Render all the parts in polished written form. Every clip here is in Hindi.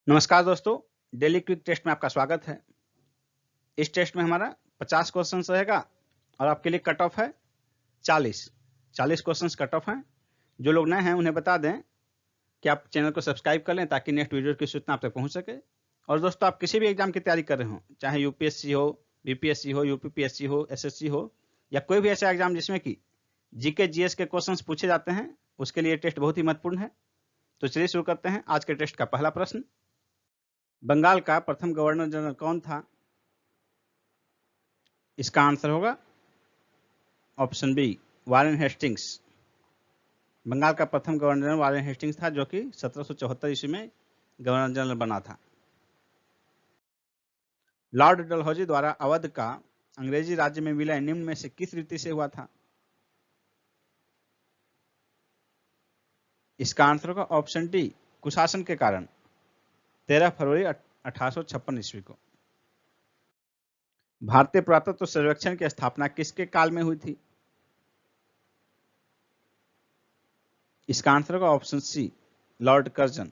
नमस्कार दोस्तों, डेली क्विक टेस्ट में आपका स्वागत है। इस टेस्ट में हमारा 50 क्वेश्चंस रहेगा और आपके लिए कट ऑफ है 40 क्वेश्चंस कट ऑफ हैं। जो लोग नए हैं उन्हें बता दें कि आप चैनल को सब्सक्राइब कर लें ताकि नेक्स्ट वीडियो की सूचना आप तक पहुंच सके। और दोस्तों, आप किसी भी एग्जाम की तैयारी कर रहे हो, चाहे यूपीएससी हो, बीपीएससी हो, यूपीपीएससी हो, एसएससी हो या कोई भी ऐसा एग्जाम जिसमें कि जीके जीएस के क्वेश्चंस पूछे जाते हैं, उसके लिए टेस्ट बहुत ही महत्वपूर्ण है। तो चलिए शुरू करते हैं आज के टेस्ट का पहला प्रश्न। बंगाल का प्रथम गवर्नर जनरल कौन था? इसका आंसर होगा option B, Warren Hastings. Bengal का प्रथम गवर्नर जनरल वारेन हेस्टिंग्स था, जो कि 1774 ईस्वी में गवर्नर जनरल बना था। लॉर्ड डलहौजी द्वारा अवध का अंग्रेजी राज्य में विलय निम्न में से किस रीति से हुआ था? इसका आंसर होगा ऑप्शन डी, कुशासन के कारण, 13 फरवरी 1856 ईस्वी को। भारतीय पुरातत्व सर्वेक्षण की स्थापना किसके काल में हुई थी? इसका आंसर होगा option C, Lord Curzon.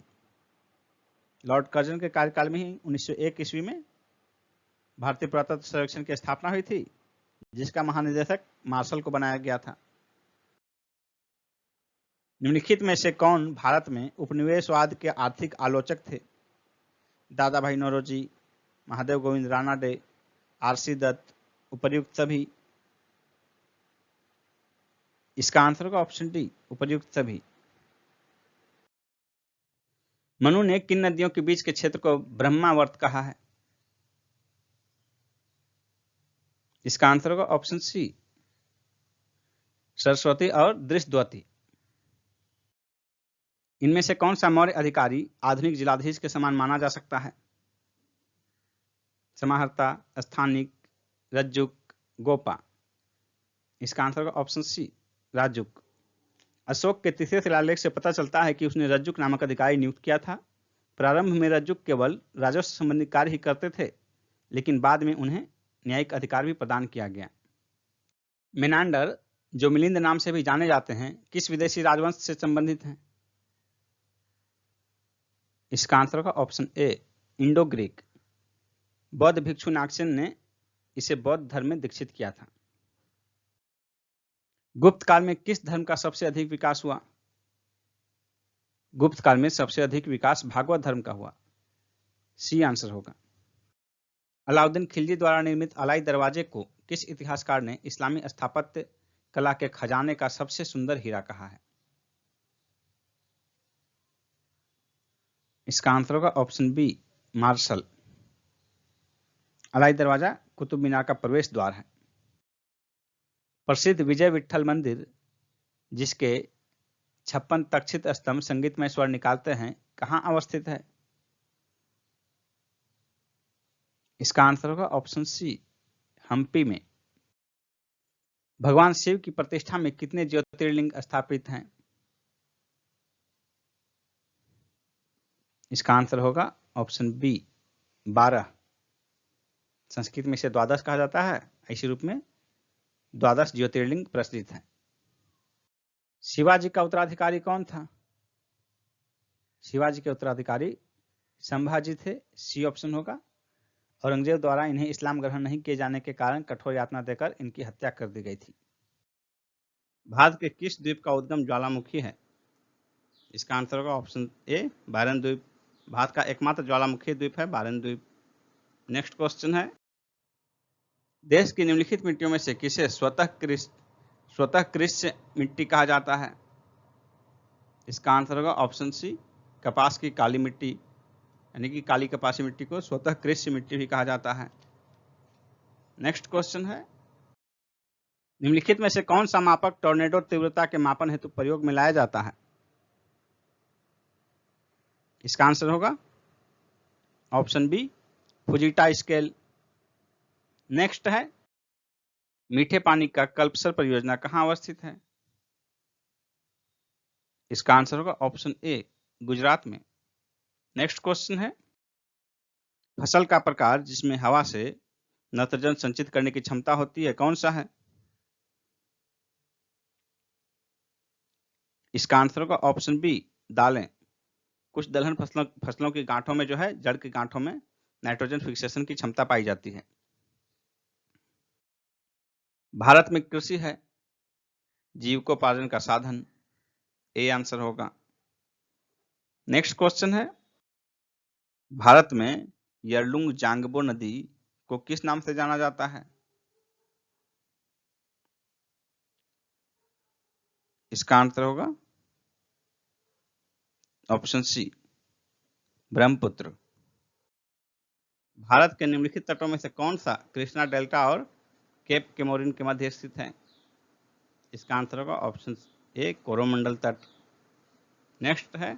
Lord Curzon के कार्यकाल में ही 1901 ईस्वी में भारतीय पुरातत्व सर्वेक्षण की स्थापना हुई थी, जिसका महानिदेशक मार्शल को बनाया गया था। निम्नलिखित में से कौन भारत में उपनिवेशवाद के आर्थिक आलोचक थे? दादा भाई नौरोजी, महादेव गोविंद रानाडे, आरसी दत्त, उपर्युक्त सभी। इसका आंसर होगा ऑप्शन डी, उपर्युक्त सभी। मनु ने किन नदियों के बीच के क्षेत्र को ब्रह्मावर्त कहा है? इसका आंसर होगा ऑप्शन सी, सरस्वती और दृष्टद्वती। इनमें से कौन सा मौर्य अधिकारी आधुनिक जिलाधीश के समान माना जा सकता है? समाहर्ता, स्थानिक, रज्जुक, गोपा। इसका आंसर होगा ऑप्शन सी, राजुक। अशोक के तीसरे शिलालेख से पता चलता है कि उसने रज्जुक नामक अधिकारी नियुक्त किया था। प्रारंभ में रज्जुक केवल राजस्व संबंधी कार्य ही करते थे, लेकिन बाद में उन्हें न्यायिक अधिकार भी प्रदान किया गया। मेनांडर, जो मिलिंद नाम से भी जाने जाते हैं, किस विदेशी राजवंश से संबंधित हैं? इसका आंसर होगा ऑप्शन ए, इंडो ग्रीक। बौद्ध भिक्षु नागसेन ने इसे बौद्ध धर्म में दीक्षित किया था। गुप्त काल में किस धर्म का सबसे अधिक विकास हुआ? गुप्त काल में सबसे अधिक विकास भागवत धर्म का हुआ। सी आंसर होगा। अलाउद्दीन खिलजी द्वारा निर्मित अलाई दरवाजे को किस इतिहासकार ने इस्लामी स्थापत्य कला के खजाने का सबसे सुंदर हीरा कहा है? इसका आंसर होगा ऑप्शन बी, मार्शल। अलाई दरवाजा कुतुब मीनार का प्रवेश द्वार है। प्रसिद्ध विजय विठ्ठल मंदिर, जिसके 56 तक्षित स्तंभ संगीतमय स्वर निकालते हैं, कहां अवस्थित है? इसका आंसर होगा ऑप्शन सी, हम्पी में। भगवान शिव की प्रतिष्ठा में कितने ज्योतिर्लिंग स्थापित हैं? इसका आंसर होगा ऑप्शन बी, 12। संस्कृत में इसे द्वादश कहा जाता है। इसी रूप में द्वादश ज्योतिर्लिंग प्रचलित है। शिवाजी का उत्तराधिकारी कौन था? शिवाजी के उत्तराधिकारी संभाजी थे। सी ऑप्शन होगा। औरंगजेब द्वारा इन्हें इस्लाम ग्रहण नहीं किए जाने के कारण कठोर यातना देकर इनकी हत्या कर दी गई थी। भारत के किस द्वीप का उद्गम ज्वालामुखी है? इसका आंसर होगा ऑप्शन ए, बारन द्वीप। भारत का एकमात्र ज्वालामुखी द्वीप है बारन द्वीप। नेक्स्ट क्वेश्चन है, देश की निम्नलिखित मिट्टियों में से किसे स्वतः कृष्य मिट्टी कहा जाता है? इसका आंसर होगा ऑप्शन सी, कपास की काली मिट्टी, यानी कि काली कपासी मिट्टी को स्वतः कृष्य मिट्टी भी कहा जाता है। नेक्स्ट क्वेश्चन है, निम्नलिखित में से कौन सा मापक टॉर्नेडो तीव्रता के मापन हेतु प्रयोग में लाया जाता है? इसका आंसर होगा ऑप्शन बी, फुजीटा स्केल। नेक्स्ट है, मीठे पानी का कल्पसर परियोजना कहां अवस्थित है? इसका आंसर होगा ऑप्शन ए, गुजरात में। नेक्स्ट क्वेश्चन है, फसल का प्रकार जिसमें हवा से नाइट्रोजन संचित करने की क्षमता होती है, कौन सा है? इसका आंसर होगा ऑप्शन बी, दालें। कुछ दलहन फसलों की गांठों में जो है, जड़ की गांठों में नाइट्रोजन फिक्सेशन की क्षमता पाई जाती है। भारत में कृषि है जीविकोपार्जन का साधन, ए आंसर होगा। नेक्स्ट क्वेश्चन है, भारत में यरलुंग जांगबो नदी को किस नाम से जाना जाता है? इसका आंसर होगा ऑप्शन सी, ब्रह्मपुत्र। भारत के निम्नलिखित तटों में से कौन सा कृष्णा डेल्टा और केप केमोरिन के मध्य स्थित है? इसका आंसर होगा ऑप्शन ए, कोरोमंडल तट। नेक्स्ट है,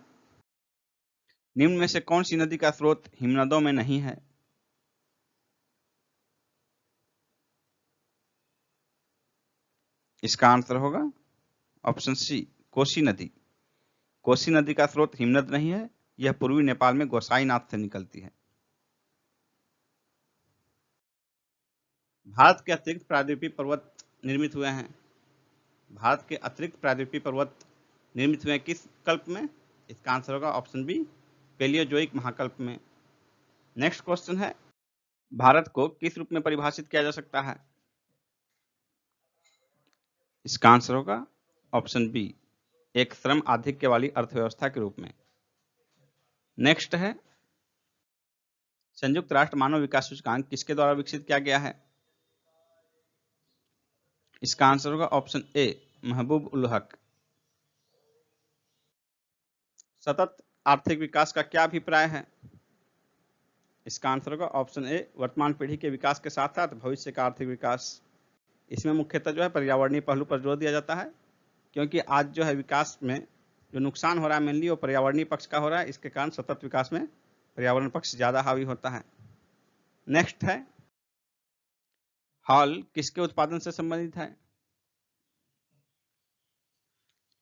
निम्न में से कौन सी नदी का स्रोत हिमनदों में नहीं है? इसका आंसर होगा ऑप्शन सी, कोसी नदी। कोसी नदी का स्रोत हिमनद नहीं है, यह पूर्वी नेपाल में गोसाईनाथ से निकलती है। भारत के अतिरिक्त प्रायद्वीपीय पर्वत निर्मित हुए हैं। भारत के अतिरिक्त प्रायद्वीपीय पर्वत निर्मित हुए किस कल्प में? इसका आंसर होगा ऑप्शन बी, पेलियोजोइक महाकल्प में। नेक्स्ट क्वेश्चन है, भारत को किस रूप में परिभाषित किया जा सकता है? इसका आंसर होगा ऑप्शन बी, एक श्रम आधिक्य वाली अर्थव्यवस्था के रूप में। नेक्स्ट है, संयुक्त राष्ट्र मानव विकास सूचकांक किसके द्वारा विकसित किया गया है? इसका आंसर होगा ऑप्शन ए, महबूब उल हक। सतत आर्थिक विकास का क्या अभिप्राय है? इसका आंसर होगा ऑप्शन ए, वर्तमान पीढ़ी के विकास के साथ साथ भविष्य का आर्थिक विकास। इसमें मुख्यतः जो है पर्यावरणीय पहलू पर जोर दिया जाता है, क्योंकि आज जो है विकास में जो नुकसान हो रहा है मेनली वो पर्यावरणीय पक्ष का हो रहा है। इसके कारण सतत विकास में पर्यावरण पक्ष ज्यादा हावी होता है। नेक्स्ट है, हॉल किसके उत्पादन से संबंधित है?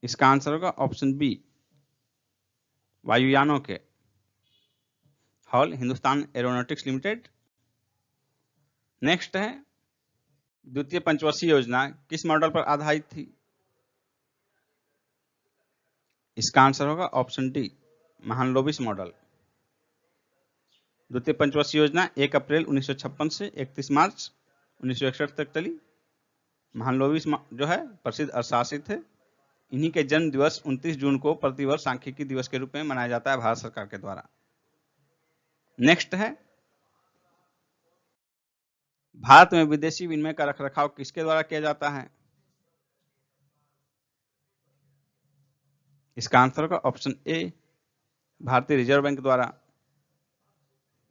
इसका आंसर होगा ऑप्शन बी, वायुयानों के। Hall Hindustan aeronautics limited. Next है, द्वितीय पंचवर्षीय योजना किस मॉडल पर आधारित थी? इसका आंसर होगा ऑप्शन डी, महालनोबिस मॉडल। द्वितीय पंचवर्षीय योजना 1 अप्रैल 1956 से 31 मार्च 1961 तक चली। महालनोबिस जो है प्रसिद्ध अर्थशास्त्री थे। इन्हीं के जन्म दिवस 29 जून को प्रतिवर्ष सांख्यिकी दिवस के रूप में मनाया जाता है भारत सरकार के द्वारा। नेक्स्ट है, भारत में विदेशी विनिमय का रखरखाव किसके द्वारा किया जाता है? इसका आंसर होगा ऑप्शन ए, भारतीय रिजर्व बैंक द्वारा।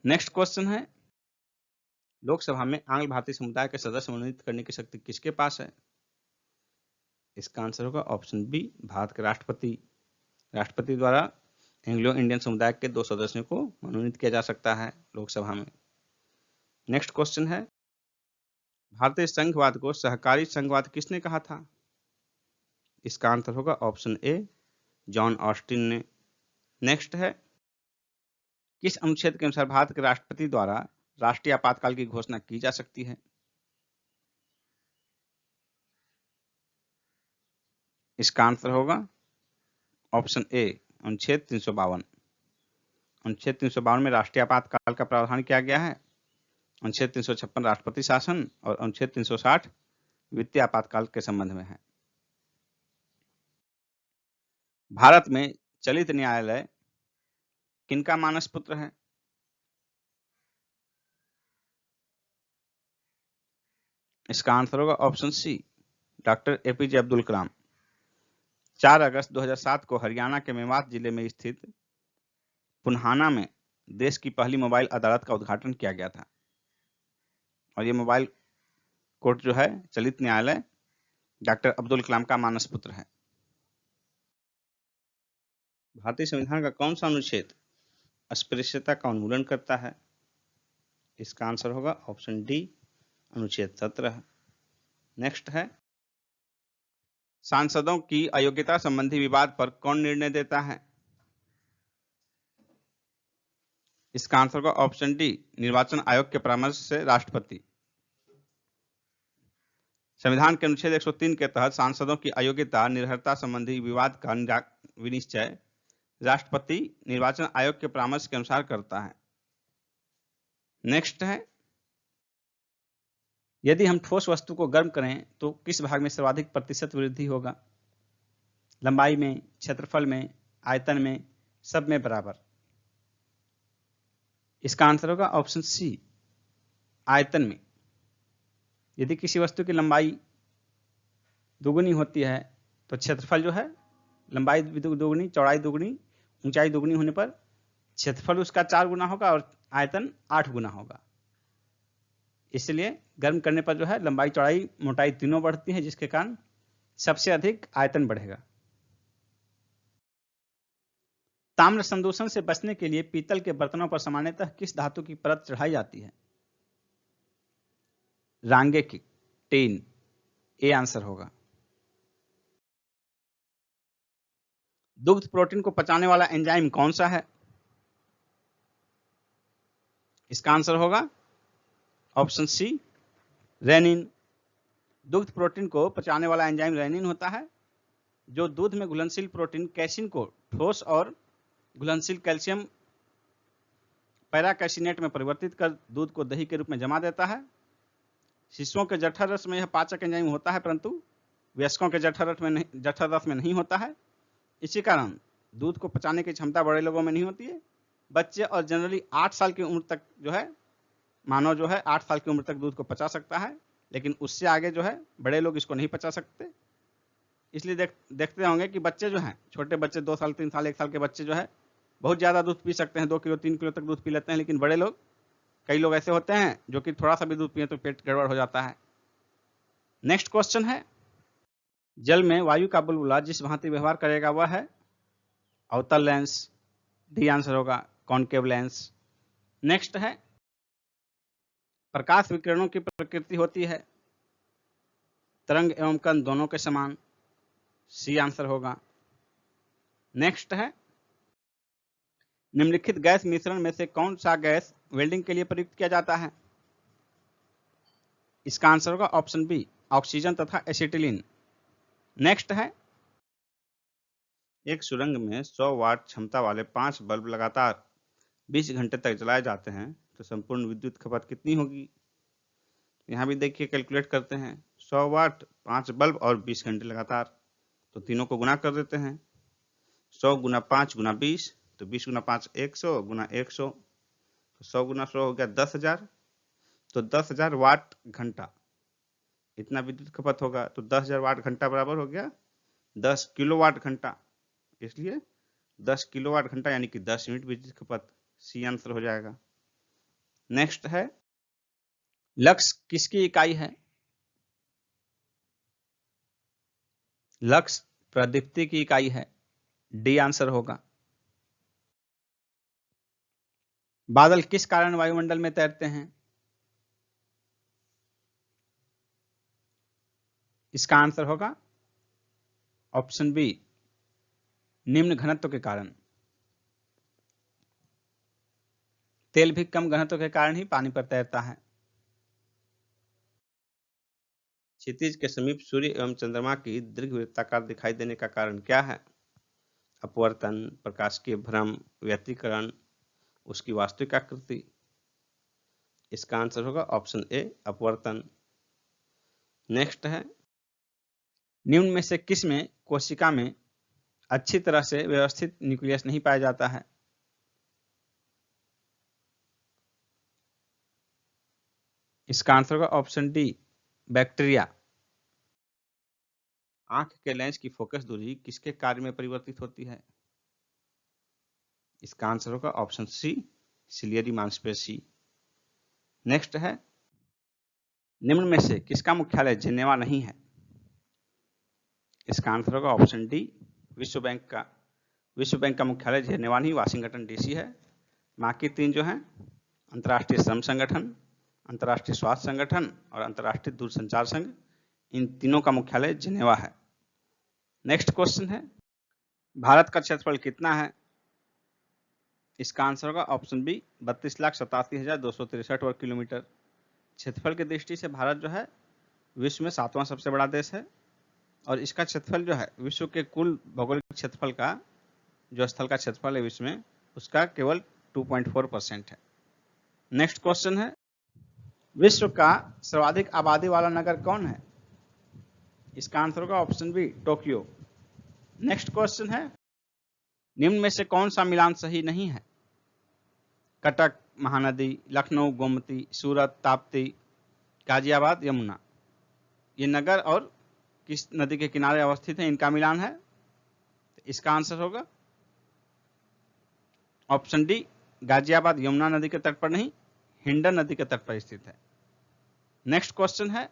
नेक्स्ट क्वेश्चन है, लोकसभा में आंग्ल भारतीय समुदाय के सदस्य मनोनीत करने की शक्ति किसके पास है? इसका आंसर होगा ऑप्शन बी, भारत के राष्ट्रपति। राष्ट्रपति द्वारा एंग्लो इंडियन समुदाय के 2 सदस्यों को मनोनीत किया जा सकता है लोकसभा में। नेक्स्ट क्वेश्चन है, भारतीय संघवाद को सहकारी संघवाद किसने कहा था? इसका आंसर होगा ऑप्शन ए, जॉन ऑस्टिन ने। नेक्स्ट है, किस अनुच्छेद के अनुसार भारत के राष्ट्रपति द्वारा राष्ट्रीय आपातकाल की घोषणा की जा सकती है? इसका आंसर होगा ऑप्शन ए, अनुच्छेद 352। अनुच्छेद 352 में राष्ट्रीय आपातकाल का प्रावधान किया गया है। अनुच्छेद 356 राष्ट्रपति शासन और अनुच्छेद 360 वित्तीय आपातकाल के संबंध में है। भारत में चलित न्यायालय किनका मानस पुत्र है? इसका आंसर होगा option C, doctor APJ Abdul Kalam. 4 अगस्त 2007 को हरियाणा के मेवात जिले में स्थित पुन्हाना में देश की पहली मोबाइल अदालत का उद्घाटन किया गया था। और ये मोबाइल कोर्ट जो है, चलित न्यायालय, डॉक्टर अब्दुल कलाम का मानस पुत्र है। भारतीय संविधान का कौन सा अनुच्छेद अस्पृश्यता का उन्मूलन करता है? इसका आंसर होगा ऑप्शन डी, अनुच्छेद 17। नेक्स्ट है, सांसदों की अयोग्यता संबंधी विवाद पर कौन निर्णय देता है? इसका आंसर होगा ऑप्शन डी, निर्वाचन आयोग के परामर्श से राष्ट्रपति। संविधान के अनुच्छेद 103 के तहत सांसदों की अयोग्यता निर्भरता संबंधी विवाद का विनिश्चय राष्ट्रपति निर्वाचन आयोग के परामर्श के अनुसार करता है। नेक्स्ट है, यदि हम ठोस वस्तु को गर्म करें तो किस भाग में सर्वाधिक प्रतिशत वृद्धि होगा? लंबाई में, क्षेत्रफल में, आयतन में, सब में बराबर। इसका आंसर होगा ऑप्शन सी, आयतन में। यदि किसी वस्तु की लंबाई दुगुनी होती है तो क्षेत्रफल जो है, लंबाई दुगुनी, चौड़ाई दुगुनी, ऊंचाई दुगुनी होने पर क्षेत्रफल उसका 4 गुना होगा और आयतन 8 गुना होगा। इसलिए गर्म करने पर जो है लंबाई, चौड़ाई, मोटाई तीनों बढ़ती है, जिसके कारण सबसे अधिक आयतन बढ़ेगा। ताम्र संदूषण से बचने के लिए पीतल के बर्तनों पर सामान्यतः किस धातु की परत चढ़ाई जाती है? रांगे की, टीन, ए आंसर होगा। दुग्ध प्रोटीन को पचाने वाला एंजाइम कौन सा है? इसका आंसर होगा ऑप्शन सी, रेनिन। दुग्ध प्रोटीन को पचाने वाला एंजाइम रेनिन होता है, जो दूध में घुलनशील प्रोटीन कैसिन को ठोस और घुलनशील कैल्शियम पैराकैसिनेट में परिवर्तित कर दूध को दही के रूप में जमा देता है। शिशुओं के जठर रस में यह पाचक एंजाइम होता है, परंतु वयस्कों के जठर रस में नहीं होता है। इसी कारण दूध को पचाने की क्षमता बड़े लोगों में नहीं होती है। बच्चे और जनरली 8 साल की उम्र तक जो है, मानव जो है 8 साल की उम्र तक दूध को पचा सकता है, लेकिन उससे आगे जो है बड़े लोग इसको नहीं पचा सकते। इसलिए देखते होंगे कि बच्चे जो हैं, छोटे बच्चे 2 साल, 3 साल, 1 साल के बच्चे जो है बहुत ज़्यादा दूध पी सकते हैं, 2 किलो 3 किलो तक दूध पी लेते हैं, लेकिन बड़े लोग, कई लोग ऐसे होते हैं जो कि थोड़ा सा भी दूध पिए तो पेट गड़बड़ हो जाता है। नेक्स्ट क्वेश्चन है, जल में वायु का बुलबुला जिस भांति व्यवहार करेगा वह है अवतल लेंस, डी आंसर होगा कॉनकेव लेंस। नेक्स्ट है, प्रकाश विकिरणों की प्रकृति होती है तरंग एवं कण दोनों के समान, सी आंसर होगा। नेक्स्ट है, निम्नलिखित गैस मिश्रण में से कौन सा गैस वेल्डिंग के लिए प्रयुक्त किया जाता है? इसका आंसर होगा ऑप्शन बी, ऑक्सीजन तथा एसिटिलीन। नेक्स्ट है, एक सुरंग में 100 वाट क्षमता वाले 5 बल्ब लगातार 20 घंटे तक जलाए जाते हैं तो संपूर्ण विद्युत खपत कितनी होगी? यहाँ भी देखिए, कैलकुलेट करते हैं। 100 वाट, 5 बल्ब और 20 घंटे लगातार, तो तीनों को गुना कर देते हैं। 100 गुना 5 गुना 20, तो 20 गुना 5 100 गुना 100, तो 100 गुना 100 हो गया 10,000, तो 10,000 वाट घंटा इतना विद्युत खपत होगा। तो 10,000 वाट घंटा बराबर हो गया 10 किलोवाट घंटा, इसलिए 10 किलोवाट घंटा यानी कि 10 यूनिट बिजली खपत, सी आंसर हो जाएगा। नेक्स्ट है, लक्स किसकी इकाई है? लक्स प्रदीप्ति की इकाई है, डी आंसर होगा। बादल किस कारण वायुमंडल में तैरते हैं? इसका आंसर होगा ऑप्शन बी, निम्न घनत्व के कारण। तेल भी कम घनत्व के कारण ही पानी पर तैरता है। क्षितिज के समीप सूर्य एवं चंद्रमा की दीर्घवृत्ताकार दिखाई देने का कारण क्या है? अपवर्तन, प्रकाश के भ्रम, व्यतिकरण, उसकी वास्तविक आकृति। इसका आंसर होगा ऑप्शन ए, अपवर्तन। नेक्स्ट है, निम्न में से किस में कोशिका में अच्छी तरह से व्यवस्थित न्यूक्लियस नहीं पाया जाता है? इसका आंसर होगा ऑप्शन डी, बैक्टीरिया। आंख के लेंस की फोकस दूरी किसके कार्य में परिवर्तित होती है? इसका आंसर होगा ऑप्शन सी, सिलियरी मांसपेशी। नेक्स्ट है, निम्न में से किसका मुख्यालय जिनेवा नहीं है? इसका आंसर होगा ऑप्शन डी, विश्व बैंक का। विश्व बैंक का मुख्यालय जिनेवा नहीं, वाशिंगटन डीसी है। बाकी 3 जो हैं, अंतर्राष्ट्रीय श्रम संगठन, अंतर्राष्ट्रीय स्वास्थ्य संगठन और अंतर्राष्ट्रीय दूरसंचार संघ, इन तीनों का मुख्यालय जिनेवा है। नेक्स्ट क्वेश्चन है, भारत का क्षेत्रफल कितना है? इसका आंसर होगा ऑप्शन बी, 32,87,263 वर्ग किलोमीटर। क्षेत्रफल की दृष्टि से भारत जो है विश्व में 7वां सबसे बड़ा देश है और इसका क्षेत्रफल जो है विश्व के कुल भौगोलिक क्षेत्रफल का जो स्थल का क्षेत्रफल है विश्व में उसका केवल 2.4% है। नेक्स्ट क्वेश्चन है, विश्व का सर्वाधिक आबादी वाला नगर कौन है? इसका आंसर होगा option B, Tokyo. Next question है, निम्न में से कौन सा मिलान सही नहीं है? कटक महानदी, लखनऊ गोमती, सूरत ताप्ती, गाजियाबाद यमुना। ये नगर और किस नदी के किनारे अवस्थित है, इनका मिलान है? इसका आंसर होगा ऑप्शन डी, गाजियाबाद यमुना नदी के तट पर नहीं, हिंडन नदी के तट पर स्थित है। नेक्स्ट क्वेश्चन है,